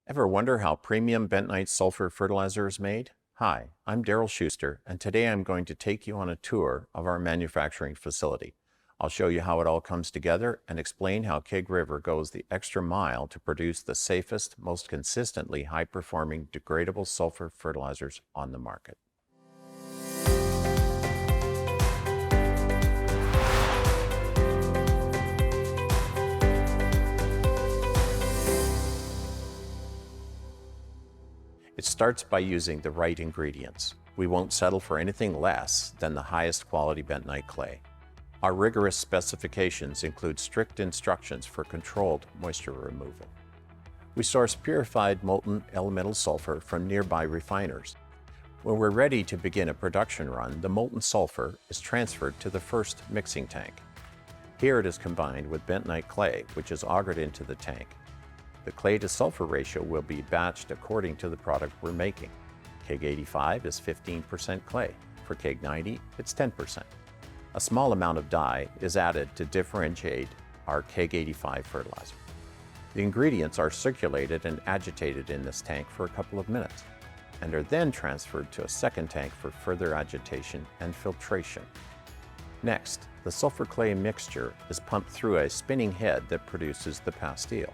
Ever wonder how premium bentonite sulfur fertilizer is made? Hi, I'm Daryl Schuster, and today I'm going to take you on a tour of our manufacturing facility. I'll show you how it all comes together and explain how Keg River goes the extra mile to produce the safest, most consistently high-performing degradable sulfur fertilizers on the market. It starts by using the right ingredients. We won't settle for anything less than the highest quality bentonite clay. Our rigorous specifications include strict instructions for controlled moisture removal. We source purified molten elemental sulfur from nearby refiners. When we're ready to begin a production run, the molten sulfur is transferred to the first mixing tank. Here it is combined with bentonite clay, which is augered into the tank. The clay to sulfur ratio will be batched according to the product we're making. Keg 85 is 15% clay. For Keg 90, it's 10%. A small amount of dye is added to differentiate our Keg 85 fertilizer. The ingredients are circulated and agitated in this tank for a couple of minutes and are then transferred to a second tank for further agitation and filtration. Next, the sulfur clay mixture is pumped through a spinning head that produces the pastille.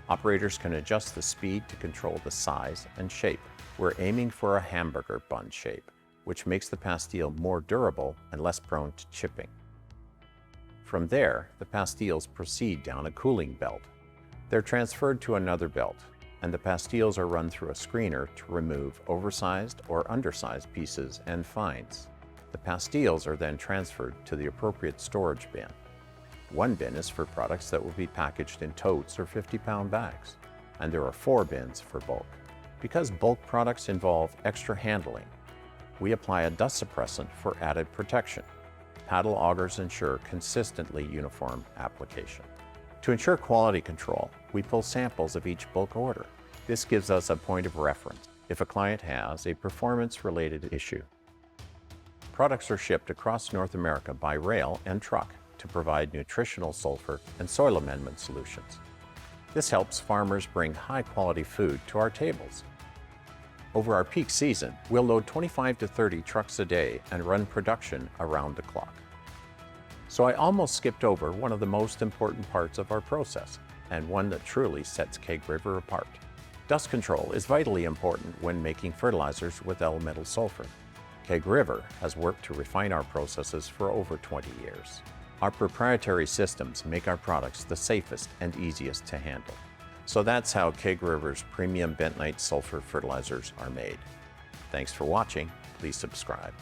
Operators can adjust the speed to control the size and shape. We're aiming for a hamburger bun shape, which makes the pastille more durable and less prone to chipping. From there, the pastilles proceed down a cooling belt. They're transferred to another belt, and the pastilles are run through a screener to remove oversized or undersized pieces and fines. The pastilles are then transferred to the appropriate storage bin. One bin is for products that will be packaged in totes or 50-pound bags, and there are 4 bins for bulk. Because bulk products involve extra handling, we apply a dust suppressant for added protection. Paddle augers ensure consistently uniform application. To ensure quality control, we pull samples of each bulk order. This gives us a point of reference if a client has a performance-related issue. Products are shipped across North America by rail and truck to provide nutritional sulfur and soil amendment solutions. This helps farmers bring high-quality food to our tables. Over our peak season, we'll load 25 to 30 trucks a day and run production around the clock. So I almost skipped over one of the most important parts of our process, and one that truly sets Keg River apart. Dust control is vitally important when making fertilizers with elemental sulfur. Keg River has worked to refine our processes for over 20 years. Our proprietary systems make our products the safest and easiest to handle. So that's how Keg River's premium bentonite sulfur fertilizers are made. Thanks for watching. Please subscribe.